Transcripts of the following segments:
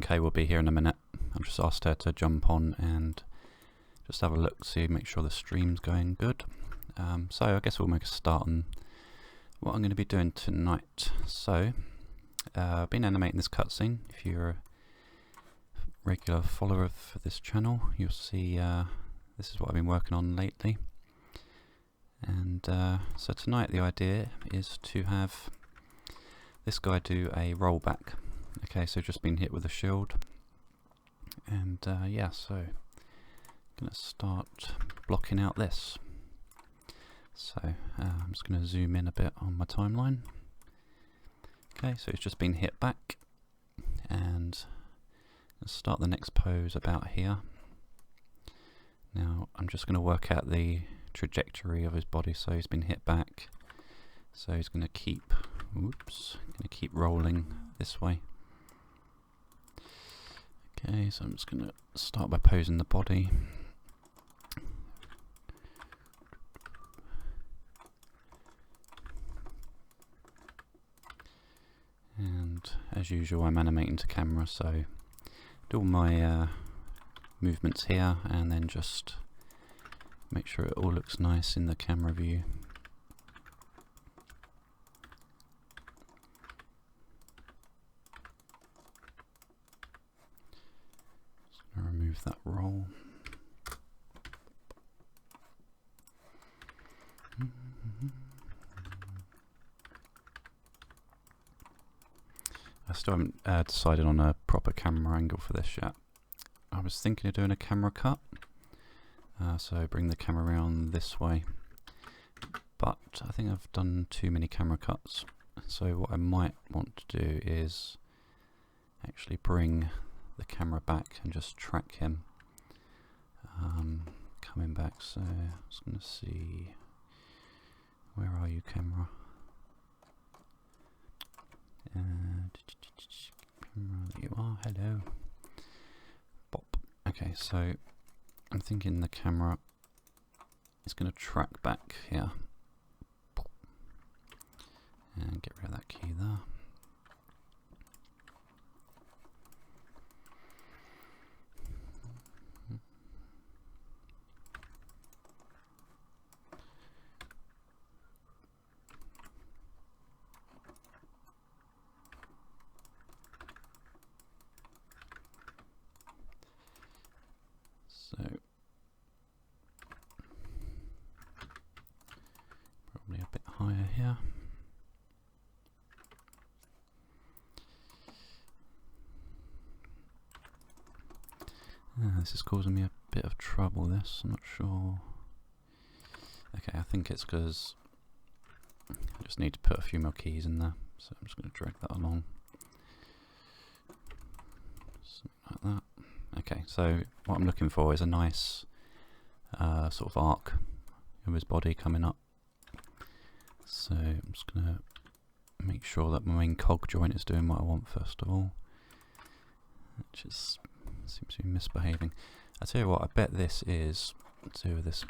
Okay, we'll be here in a minute. I've just asked her to jump on and just have a look, see, make sure the stream's going good. So I guess we'll make a start on what I'm going to be doing tonight. So, I've been animating this cutscene. If you're a regular follower of this channel, you'll see this is what I've been working on lately. And so tonight the idea is to have this guy do a rollback. Okay, so just been hit with a shield. And yeah, so I'm going to start blocking out this. So I'm just going to zoom in a bit on my timeline. Okay, so it's just been hit back, and let's start the next pose about here. Now I'm just going to work out the trajectory of his body. So he's been hit back, so he's going to keep, rolling this way. Okay, so I'm just going to start by posing the body. And as usual, I'm animating to camera, so do all my movements here and then just make sure it all looks nice in the camera view. Just going to remove that roll. I still haven't decided on a proper camera angle for this yet. I was thinking of doing a camera cut, so bring the camera around this way, but I think I've done too many camera cuts. So what I might want to do is actually bring the camera back and just track him coming back. So I was going to see, where are you, camera? There you are, hello. Bop. Okay, so I'm thinking the camera is going to track back here. Bop. And get rid of that key there. So probably a bit higher here. This is causing me a bit of trouble, this. I'm not sure. Okay, I think it's because I just need to put a few more keys in there. So I'm just going to drag that along. Something like that. Okay, so what I'm looking for is a nice sort of arc of his body coming up. So I'm just going to make sure that my main cog joint is doing what I want first of all, which is, seems to be misbehaving. I tell you what, I bet this is to do with this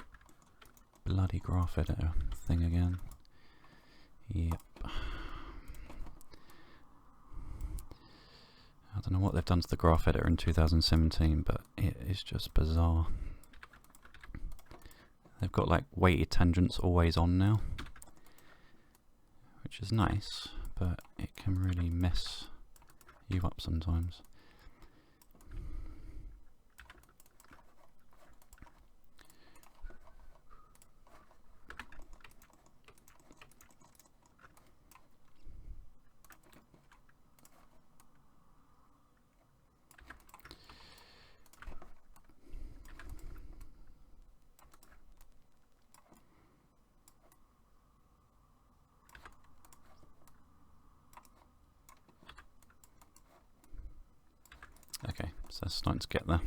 bloody graph editor thing again. Yep. I don't know what they've done to the graph editor in 2017, but it is just bizarre. They've got like weighted tangents always on now, which is nice, but it can really mess you up sometimes. Okay, so it's starting to get there.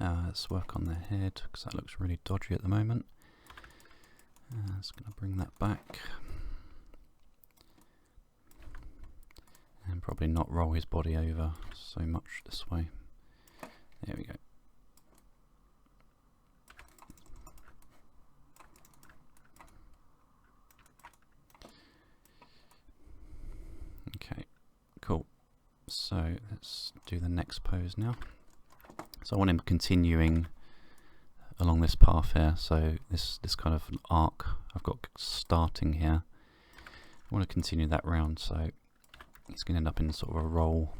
Let's work on the head, because that looks really dodgy at the moment. Just going to bring that back. And probably not roll his body over so much this way. There we go. Okay, cool. so let's do the next pose now. So I want him continuing along this path here, so this kind of arc I've got starting here, I want to continue that round, so he's going to end up in sort of a roll.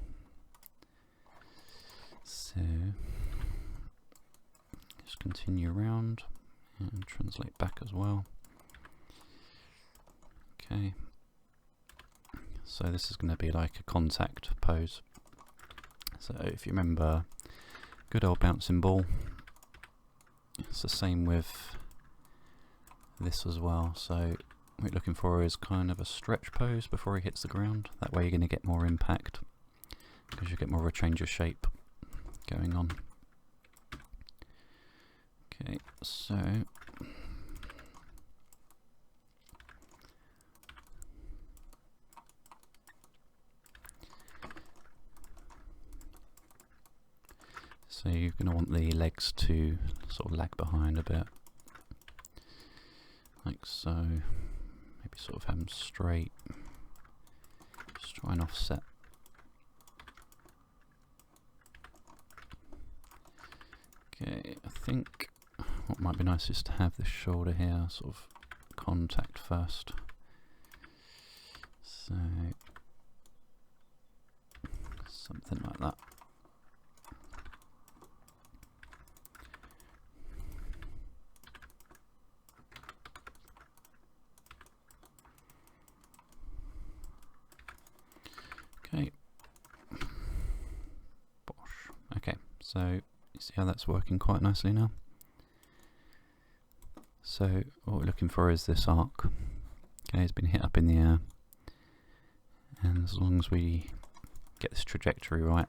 So just continue around and translate back as well. Okay, so this is going to be like a contact pose. So if you remember good old bouncing ball, it's the same with this as well. So what you're looking for is kind of a stretch pose before he hits the ground. That way you're going to get more impact because you get more of a change of shape going on. Okay, so you're going to want the legs to sort of lag behind a bit, like so. Maybe sort of have them straight. Just try and offset. Okay, I think what might be nice is to have the shoulder here sort of contact first. So something like that. Okay. Bosh. Okay, so you see how that's working quite nicely now. So what we're looking for is this arc. Okay, it's been hit up in the air, and as long as we get this trajectory right,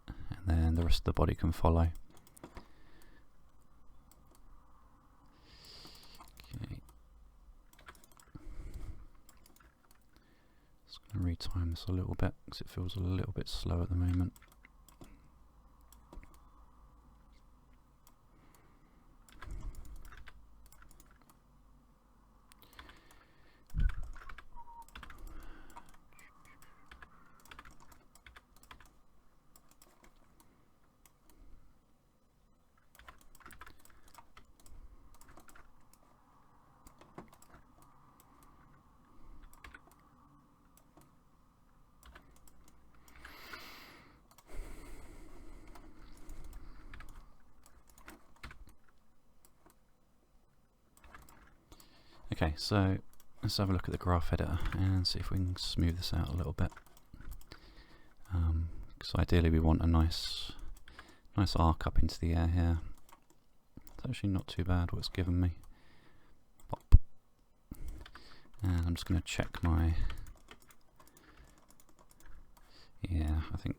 and then the rest of the body can follow. Okay. Just going to retime this a little bit because it feels a little bit slow at the moment. Okay, so let's have a look at the graph editor and see if we can smooth this out a little bit. Because ideally we want a nice arc up into the air here. It's actually not too bad what it's given me. Pop. And I'm just going to check my... Yeah, I think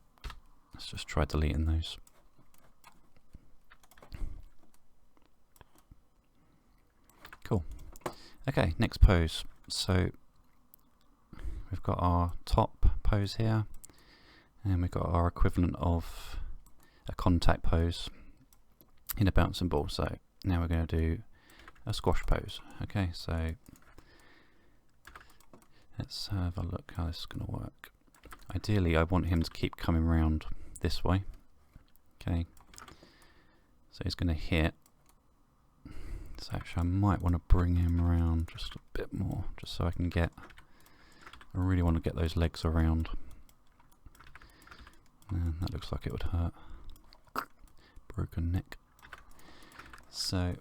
let's just try deleting those. Cool. Okay, next pose. So we've got our top pose here, and we've got our equivalent of a contact pose in a bouncing ball. So now we're going to do a squash pose. Okay, so let's have a look how this is going to work. Ideally I want him to keep coming round this way. Okay, so he's going to hit. So actually I might want to bring him around just a bit more, just so I can get, I really want to get those legs around. And that looks like it would hurt. Broken neck. So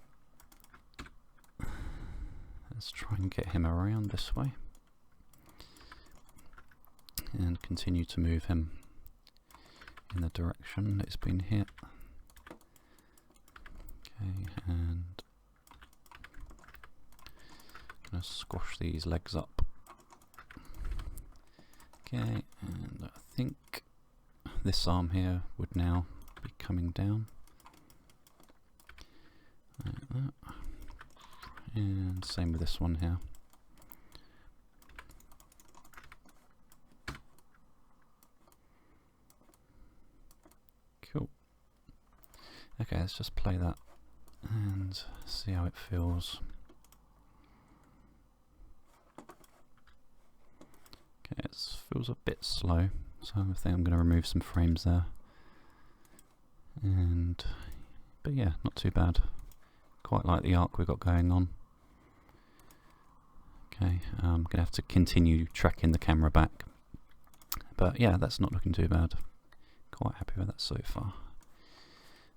let's try and get him around this way. And continue to move him in the direction that it's been hit. Okay, and gonna squash these legs up. Okay, and I think this arm here would now be coming down. Like that. And same with this one here. Cool. Okay, let's just play that and see how it feels. Okay, it feels a bit slow, So I think I'm going to remove some frames there. But yeah, not too bad. Quite like the arc we've got going on. Okay, I'm going to have to continue tracking the camera back. But yeah, that's not looking too bad. Quite happy with that so far.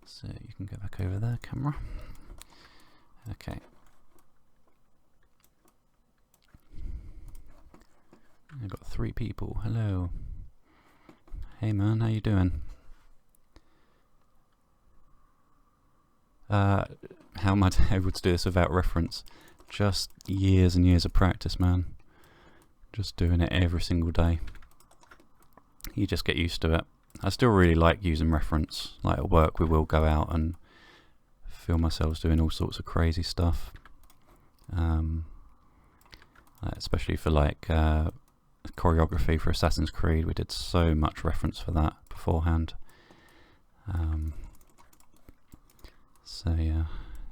So you can go back over there, camera. Okay. I've got 3 people. Hello. Hey man, how you doing? How am I able to do this without reference? Just years and years of practice, man. Just doing it every single day. You just get used to it. I still really like using reference. Like at work we will go out and feel myself doing all sorts of crazy stuff. Especially for like choreography for Assassin's Creed, we did so much reference for that beforehand. So yeah,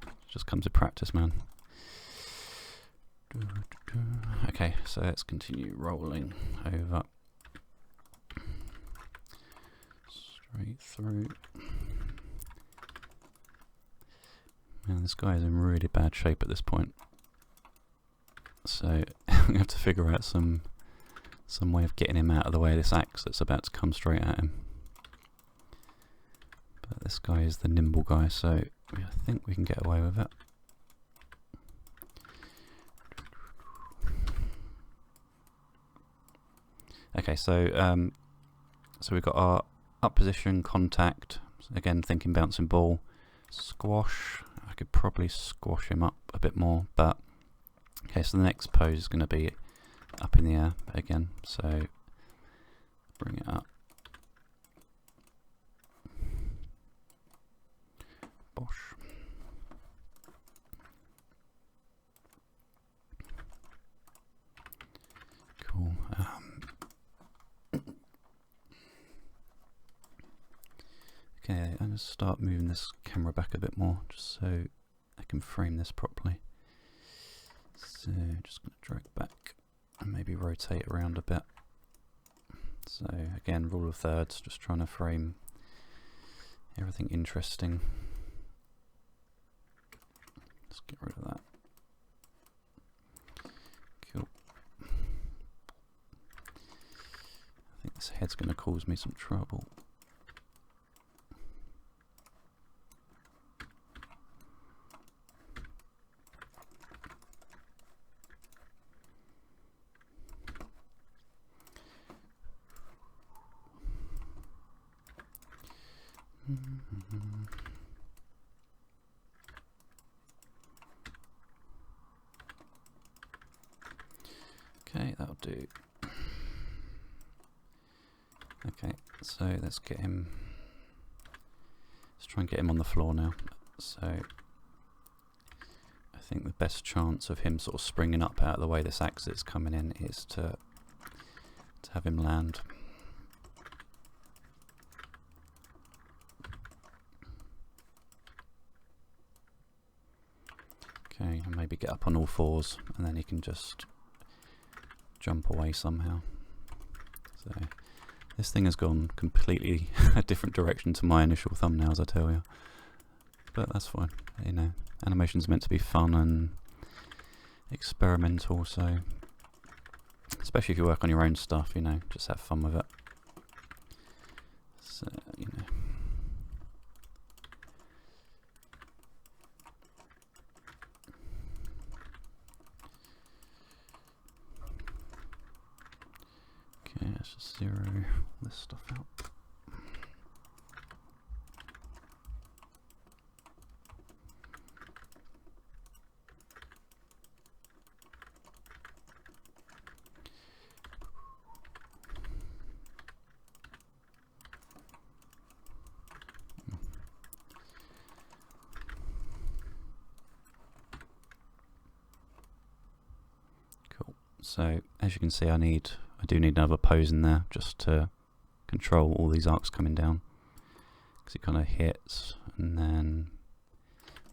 it just comes with practice, man. Okay, so let's continue rolling over. Straight through. Man, this guy is in really bad shape at this point. So I'm going to have to figure out some way of getting him out of the way of this axe that's about to come straight at him. But this guy is the nimble guy, so I think we can get away with it. Okay, so we've got our up position, contact, again thinking bouncing ball, squash. I could probably squash him up a bit more, but okay, so the next pose is going to be up in the air again, so bring it up. Bosh. Cool. Okay, I'm going to start moving this camera back a bit more just so I can frame this properly. So just going to drag back and maybe rotate around a bit. So again, rule of thirds, just trying to frame everything interesting. Let's get rid of that. Cool. I think this head's going to cause me some trouble. Okay, that'll do. Okay, so let's get him. Let's try and get him on the floor now. So I think the best chance of him sort of springing up out of the way this axe is coming in is to have him land. Okay, and maybe get up on all fours, and then he can just jump away somehow. So this thing has gone completely a different direction to my initial thumbnails, I tell you. But that's fine, you know. Animation's meant to be fun and experimental, so especially if you work on your own stuff, you know, just have fun with it. So, you know. Okay, let's just zero this stuff out. So as you can see, I do need another pose in there just to control all these arcs coming down, because it kind of hits, and then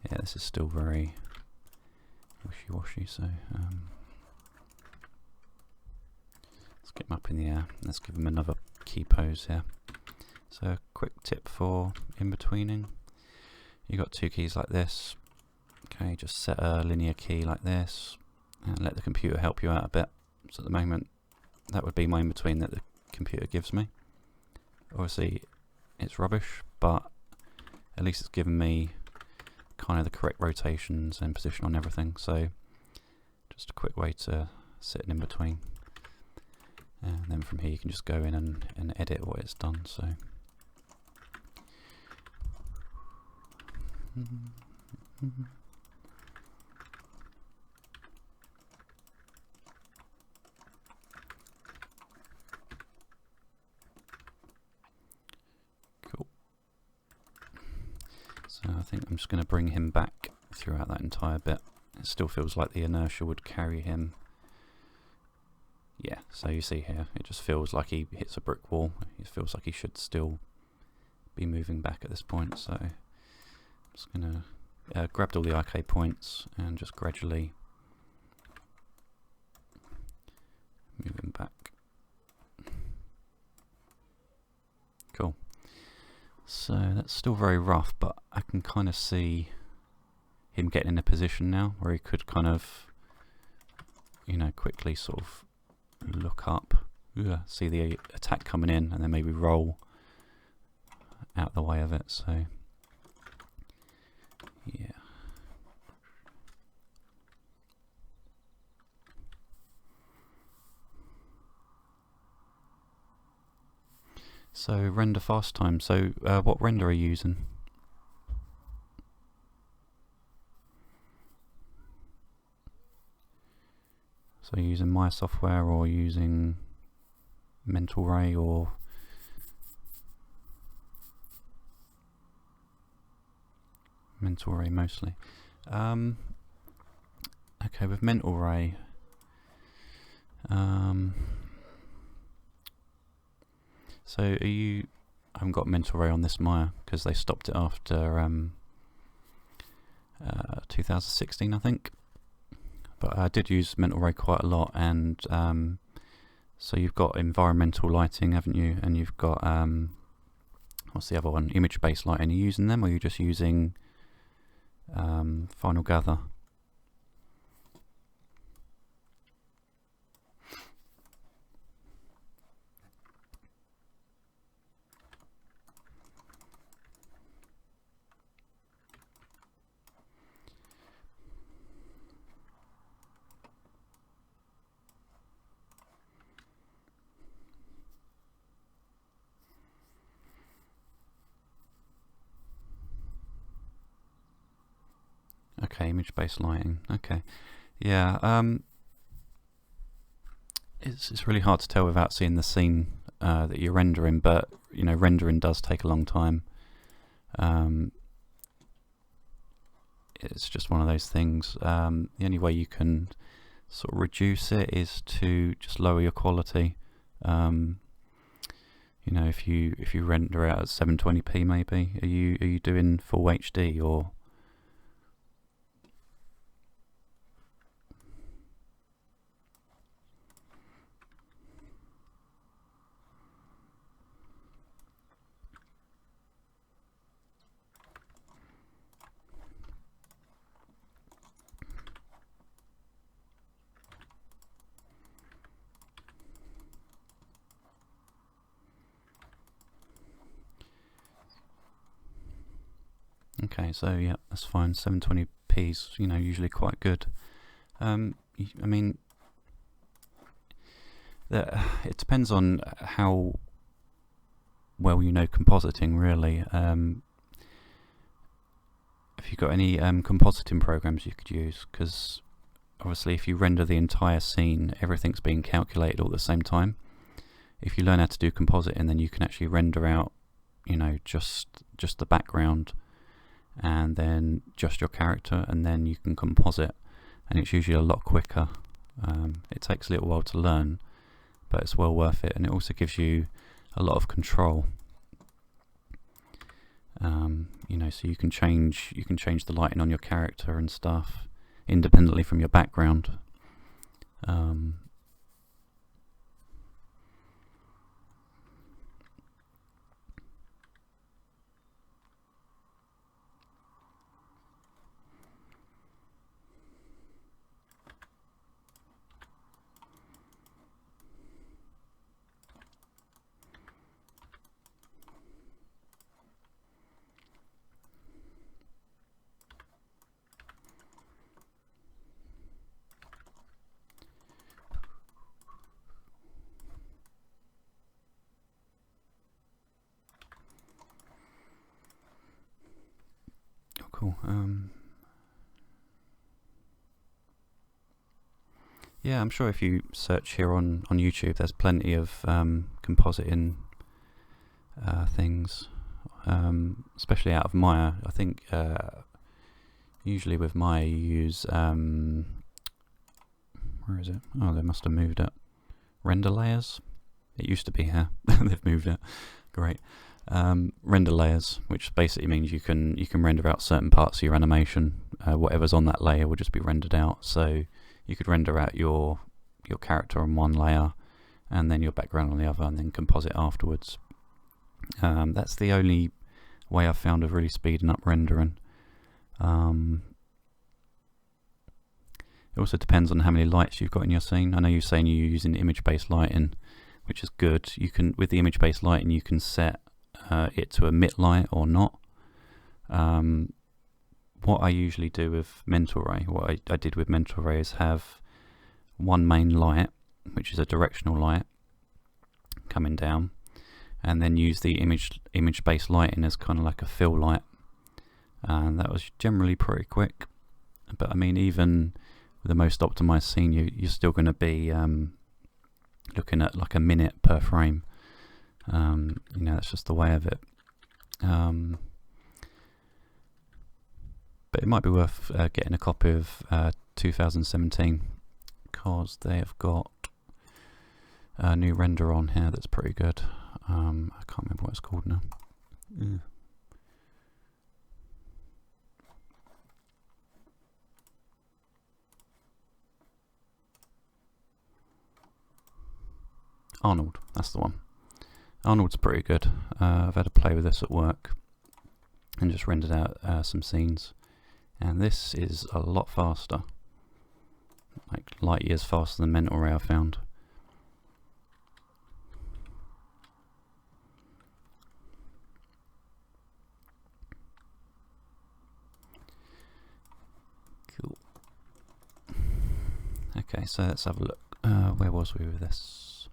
yeah, this is still very wishy-washy. So let's get him up in the air. Let's give him another key pose here. So a quick tip for in-betweening. You got two keys like this. Okay, just set a linear key like this and let the computer help you out a bit. So at the moment that would be my in-between that the computer gives me. Obviously it's rubbish, but at least it's given me kind of the correct rotations and position on everything. So just a quick way to set an in-between. And then from here you can just go in and edit what it's done. So cool. So I think I'm just going to bring him back throughout that entire bit. It still feels like the inertia would carry him. Yeah, so you see here, it just feels like he hits a brick wall. It feels like he should still be moving back at this point. So I'm just going to grab all the arcade points and just gradually move him back. Cool. So that's still very rough, but I can kind of see him getting in a position now where he could kind of, you know, quickly sort of look up, see the attack coming in, and then maybe roll out the way of it. So yeah. So render fast time. So what render are you using? So you're using My Software or using Mental Ray or Mental Ray mostly. Okay, with Mental Ray, so are you? I haven't got Mental Ray on this Maya because they stopped it after 2016, I think. But I did use Mental Ray quite a lot, and so you've got environmental lighting, haven't you? And you've got what's the other one? Image-based lighting. Are you using them, or are you just using Final Gather? Okay, image-based lighting. Okay, yeah. It's really hard to tell without seeing the scene that you're rendering, but you know, rendering does take a long time. It's just one of those things. The only way you can sort of reduce it is to just lower your quality. You know, if you render out at 720p, maybe. Are you doing full HD or? Okay, so yeah, that's fine. 720p is, you know, usually quite good. I mean, it depends on how well you know compositing, really. If you've got any compositing programs you could use, because obviously if you render the entire scene, everything's being calculated all at the same time. If you learn how to do compositing, then you can actually render out, you know, just the background and then just your character, and then you can composite, and it's usually a lot quicker. It takes a little while to learn, but it's well worth it, and it also gives you a lot of control. You know, so you can change the lighting on your character and stuff independently from your background. Cool. Yeah, I'm sure if you search here on YouTube, there's plenty of compositing things, especially out of Maya. I think usually with Maya you use where is it? Oh, they must have moved it. Render layers. It used to be here. They've moved it. Great. Render layers, which basically means you can render out certain parts of your animation. Whatever's on that layer will just be rendered out. So you could render out your character on one layer, and then your background on the other, and then composite afterwards. That's the only way I've found of really speeding up rendering. It also depends on how many lights you've got in your scene. I know you're saying you're using image-based lighting, which is good. You can, with the image-based lighting, you can set it to emit light or not. What I usually do with Mental Ray, what I did with Mental Ray is have one main light, which is a directional light coming down, and then use the image-based lighting as kind of like a fill light, and that was generally pretty quick. But I mean, even with the most optimized scene, you're still going to be looking at like a minute per frame. You know, that's just the way of it. But it might be worth getting a copy of 2017, because they have got a new render on here that's pretty good. I can't remember what it's called now. Arnold, that's the one. Arnold's pretty good. I've had a play with this at work and just rendered out some scenes, and this is a lot faster, like light years faster than Mental Ray I found. Cool. Okay, so let's have a look. Where was we with this?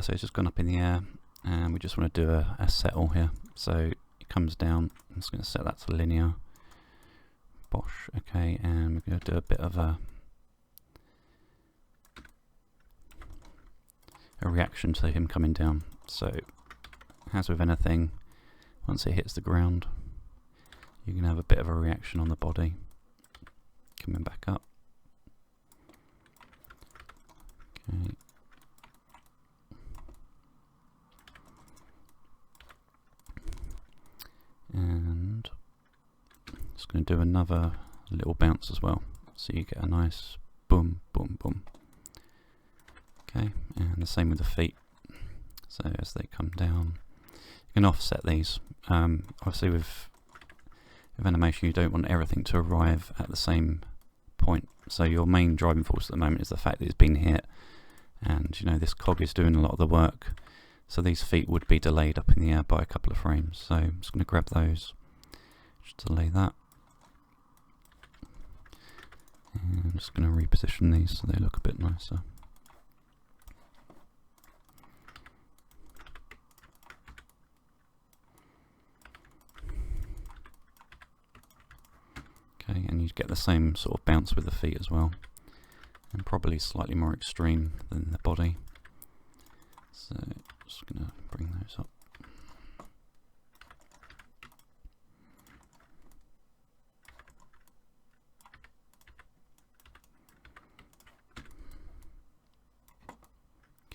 So it's just gone up in the air, and we just want to do a settle here. So it comes down. I'm just going to set that to linear. Bosh. Okay, and we're going to do a bit of a reaction to him coming down. So, as with anything, once it hits the ground, you can have a bit of a reaction on the body coming back up. Okay. And just going to do another little bounce as well, so you get a nice boom, boom, boom. Okay, and the same with the feet. So as they come down, you can offset these. Obviously with animation you don't want everything to arrive at the same point. So your main driving force at the moment is the fact that it's been hit, and you know this cog is doing a lot of the work. So these feet would be delayed up in the air by a couple of frames. So I'm just going to grab those, just delay that. And I'm just going to reposition these so they look a bit nicer. Okay, and you get the same sort of bounce with the feet as well, and probably slightly more extreme than the body. So just going to bring those up.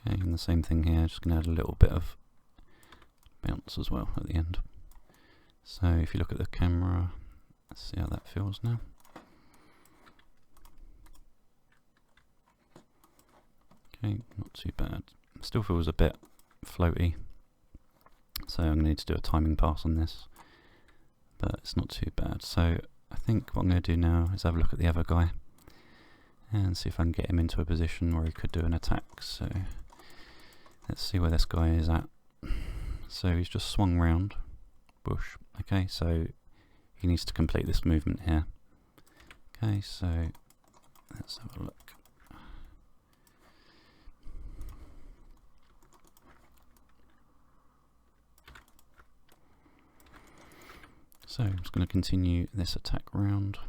Okay, and the same thing here, just going to add a little bit of bounce as well at the end. So if you look at the camera, let's see how that feels now. Okay, not too bad. Still feels a bit floaty, so I'm going to need to do a timing pass on this, but it's not too bad. So I think what I'm going to do now is have a look at the other guy and see if I can get him into a position where he could do an attack. So let's see where this guy is at. So he's just swung round, bush. Okay, so he needs to complete this movement here. Okay, so let's have a look. So I'm just going to continue this attack round.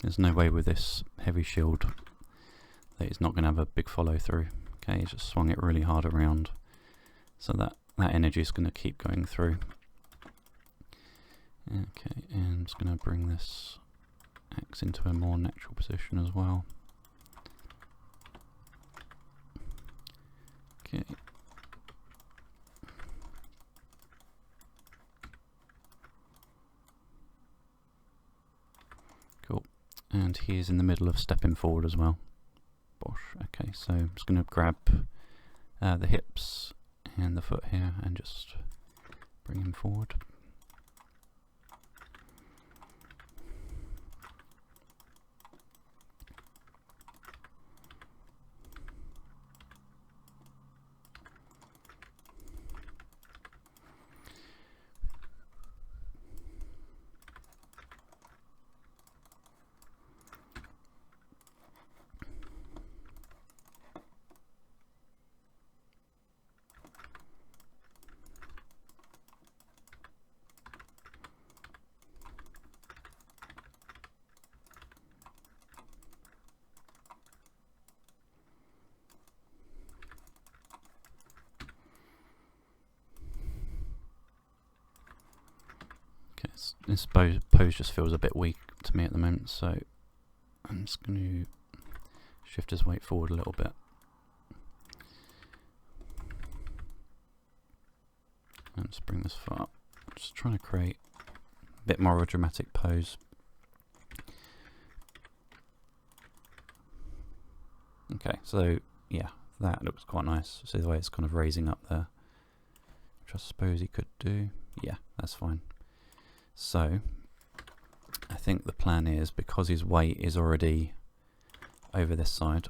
There's no way with this heavy shield that it's not going to have a big follow through. Okay, he's just swung it really hard around, so that energy is going to keep going through. Okay, and I'm just going to bring this axe into a more natural position as well. Okay. Cool. And he is in the middle of stepping forward as well. Bosh. Okay, so I'm just going to grab the hips and the foot here and just bring him forward. This pose just feels a bit weak to me at the moment, so I'm just going to shift his weight forward a little bit. And just bring this foot up. Just trying to create a bit more of a dramatic pose. Okay, so yeah, that looks quite nice. See the way it's kind of raising up there, which I suppose he could do. Yeah, that's fine. So I think the plan is, because his weight is already over this side,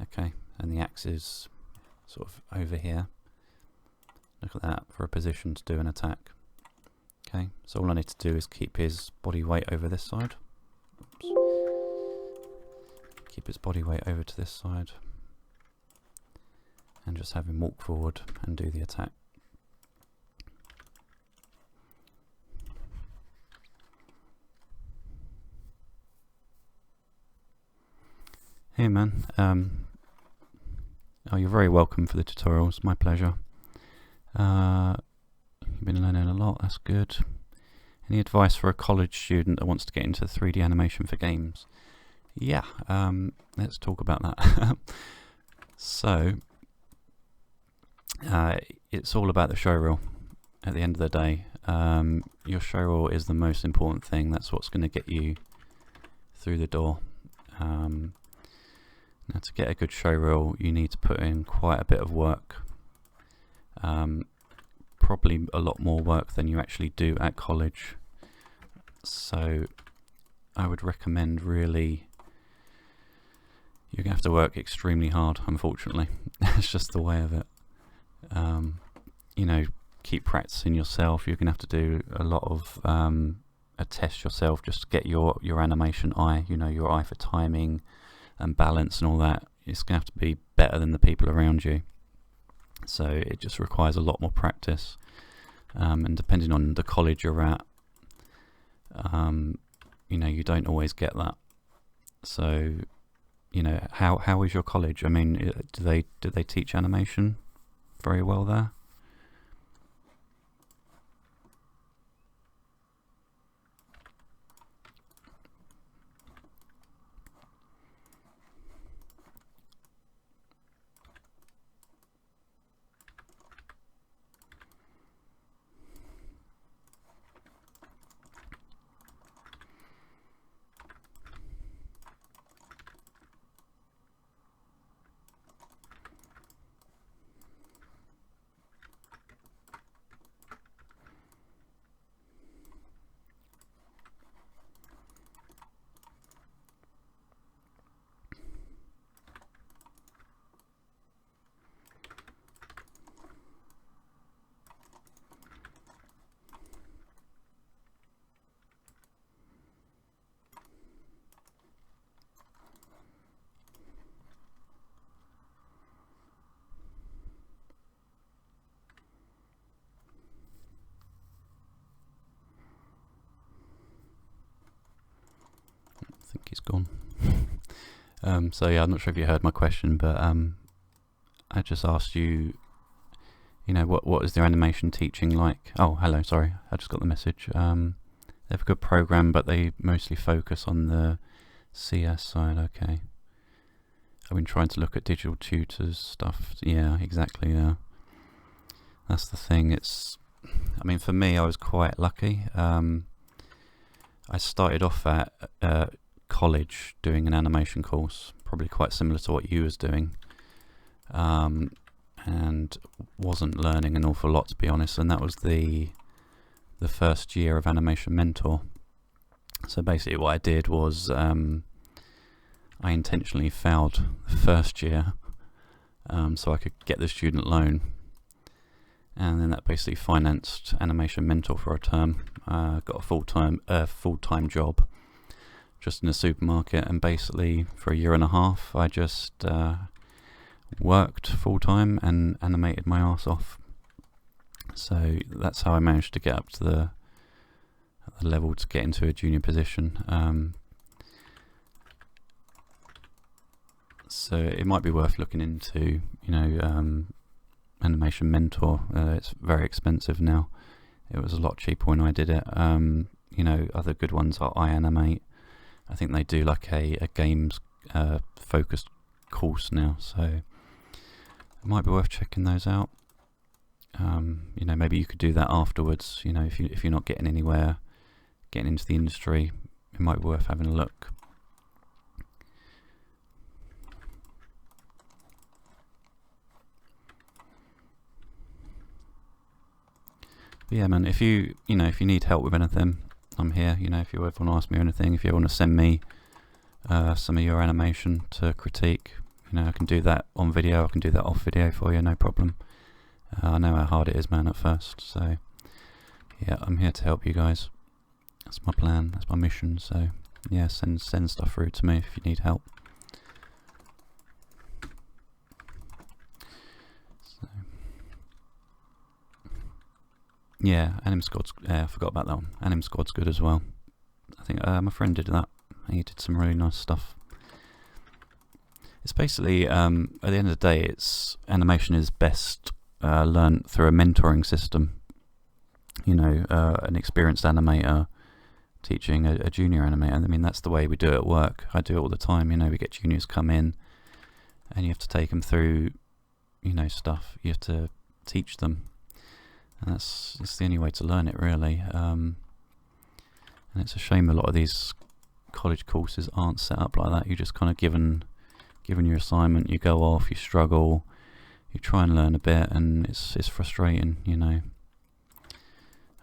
okay, and the axe is sort of over here, look at that, for a position to do an attack. Okay, so all I need to do is keep his body weight over this side. Oops. Keep his body weight over to this side and just have him walk forward and do the attack. Hey man, oh, you're very welcome for the tutorials, my pleasure. You've been learning a lot, that's good. Any advice for a college student that wants to get into 3D animation for games? Yeah, let's talk about that. So, it's all about the showreel at the end of the day. Your showreel is the most important thing. That's what's going to get you through the door. Now, to get a good showreel, you need to put in quite a bit of work. Probably a lot more work than you actually do at college. So I would recommend, really, you're going to have to work extremely hard, unfortunately. It's just the way of it. You know, keep practicing yourself. You're going to have to do a lot of a test yourself just to get your animation eye, you know, your eye for timing and balance and all that. It's going to have to be better than the people around you. So it just requires a lot more practice. And depending on the college you're at, you know, you don't always get that. So, you know, how is your college? I mean, do they teach animation very well there? think he's gone. So yeah, I'm not sure if you heard my question, but I just asked you, you know, what is their animation teaching like? Oh, hello, sorry, I just got the message. They have a good program, but they mostly focus on the CS side. Okay. I've been trying to look at digital tutors stuff. Yeah, exactly. Yeah, that's the thing. I mean, for me, I was quite lucky. I started off at college doing an animation course, probably quite similar to what you was doing, and wasn't learning an awful lot, to be honest. And that was the first year of Animation Mentor. So basically, what I did was I intentionally failed the first year so I could get the student loan, and then that basically financed Animation Mentor for a term. Got a full-time job just in a supermarket, and basically for a year and a half I just worked full-time and animated my ass off. So that's how I managed to get up to the level to get into a junior position. So it might be worth looking into, you know, Animation Mentor. It's very expensive now. It was a lot cheaper when I did it. You know, other good ones are Animate. I think they do like a games focused course now, so it might be worth checking those out. You know, maybe you could do that afterwards. You know, if you're not getting anywhere, getting into the industry, it might be worth having a look. But yeah, man, if you need help with anything, I'm here. You know, if you ever want to ask me anything, if you want to send me some of your animation to critique, you know, I can do that on video, I can do that off video for you, no problem. I know how hard it is, man, at first, so yeah, I'm here to help you guys. That's my plan, that's my mission, so yeah, send stuff through to me if you need help. So yeah, Anim Squad's, I forgot about that one. Anim Squad's good as well. I think my friend did that. He did some really nice stuff. It's basically, at the end of the day, animation is best learnt through a mentoring system. You know, an experienced animator teaching a junior animator. I mean, that's the way we do it at work. I do it all the time. You know, we get juniors come in, and you have to take them through, you know, stuff. You have to teach them. And it's the only way to learn it, really. And it's a shame a lot of these college courses aren't set up like that. You're just kind of given your assignment, you go off, you struggle, you try and learn a bit, and it's frustrating, you know.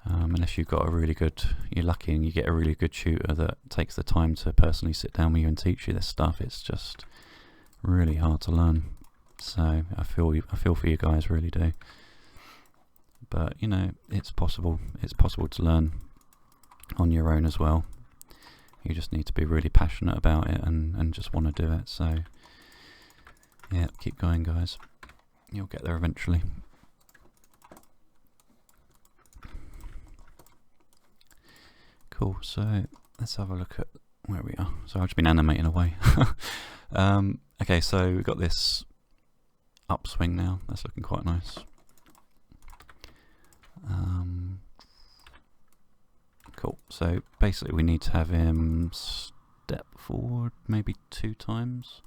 Unless you've got you're lucky and you get a really good tutor that takes the time to personally sit down with you and teach you this stuff. It's just really hard to learn. So I feel for you guys, really do. But you know, it's possible to learn on your own as well. You just need to be really passionate about it and just want to do it. So yeah, keep going, guys. You'll get there eventually. Cool, so let's have a look at where we are. So I've just been animating away. Okay, so we've got this upswing now. That's looking quite nice. Cool, so basically we need to have him step forward maybe 2 times.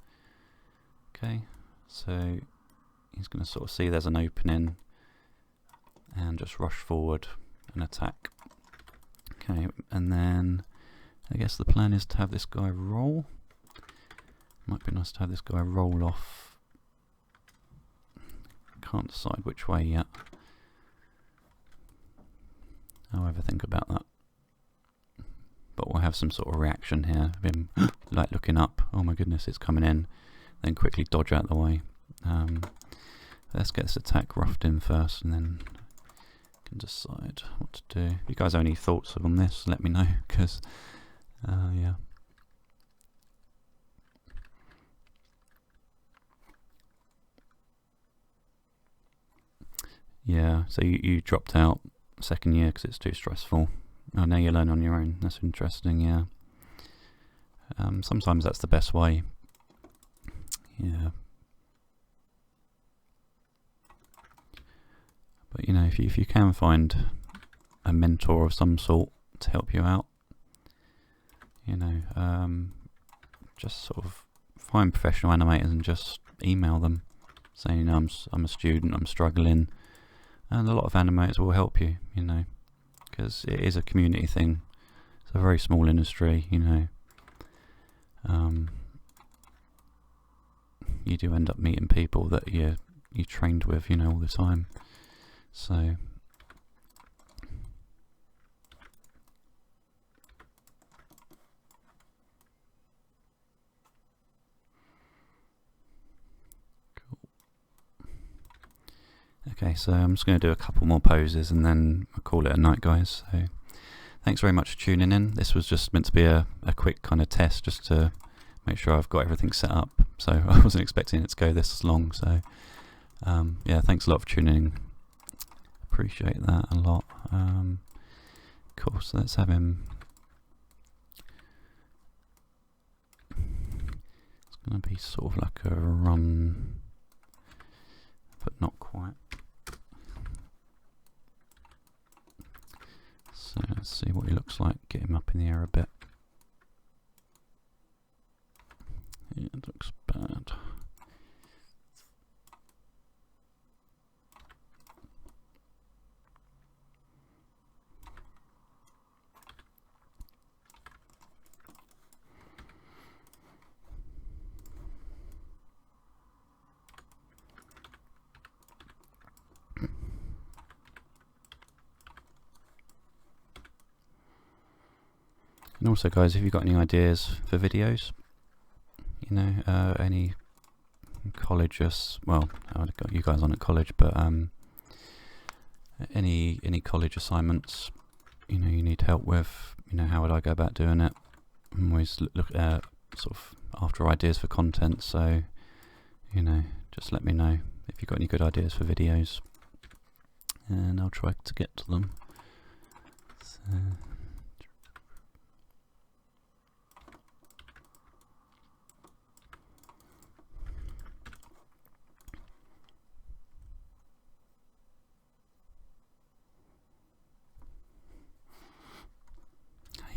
Okay, so he's going to sort of see there's an opening and just rush forward and attack. Okay, and then I guess the plan is to have this guy roll. Might be nice to have this guy roll off. Can't decide which way yet. I'll ever think about that. But we'll have some sort of reaction here of him like looking up, oh my goodness, it's coming in, then quickly dodge out the way. Let's get this attack roughed in first, and then can decide what to do. If you guys have any thoughts on this, let me know, because yeah. Yeah, so you dropped out second year because it's too stressful. Oh, now you learn on your own. That's interesting, yeah. Sometimes that's the best way. Yeah. But you know, if you can find a mentor of some sort to help you out, you know, just sort of find professional animators and just email them saying, you know, I'm a student, I'm struggling, and a lot of animators will help you, you know, because it is a community thing. It's a very small industry, you know. You do end up meeting people that you trained with, you know, all the time. So cool. Okay, so I'm just going to do a couple more poses and then I'll call it a night, guys. So thanks very much for tuning in. This was just meant to be a quick kind of test just to make sure I've got everything set up. So I wasn't expecting it to go this long. So yeah, thanks a lot for tuning in. Appreciate that a lot. Cool, so let's have him. It's going to be sort of like a run, but not quite. So let's see what he looks like. Get him up in the air a bit. Yeah, it looks bad. And also, guys, if you've got any ideas for videos, you know, any colleges, well, I've got you guys on at college, but any college assignments, you know, you need help with, you know, how would I go about doing it? I'm always look at sort of after ideas for content, so, you know, just let me know if you've got any good ideas for videos, and I'll try to get to them. So,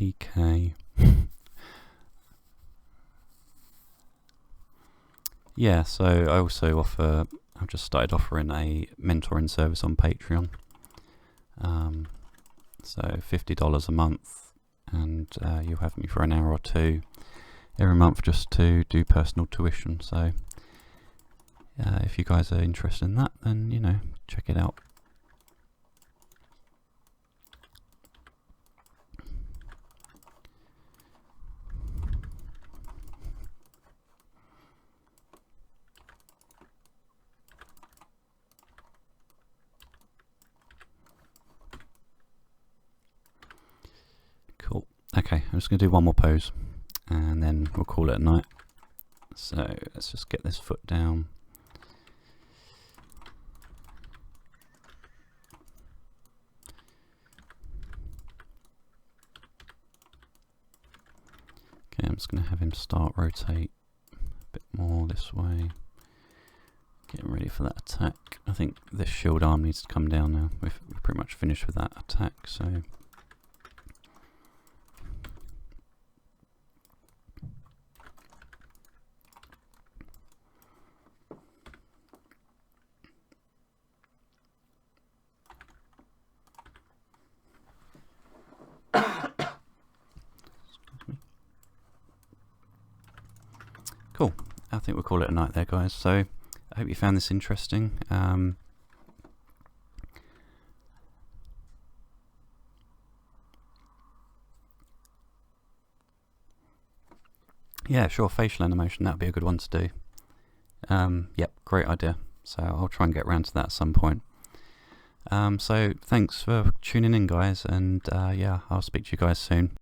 EK. Yeah, so I also offer, I've just started offering a mentoring service on Patreon. So $50 a month, and you'll have me for an hour or two every month just to do personal tuition. So if you guys are interested in that, then, you know, check it out. Cool. Okay, I'm just going to do one more pose and then we'll call it a night. So let's just get this foot down. Okay, I'm just going to have him start rotate a bit more this way. Getting ready for that attack. I think this shield arm needs to come down now. We're pretty much finished with that attack, so. Cool. I think we'll call it a night there, guys. So I hope you found this interesting. Yeah, sure, facial animation, that'd be a good one to do. Yep, great idea. So I'll try and get around to that at some point. So thanks for tuning in, guys, and yeah, I'll speak to you guys soon.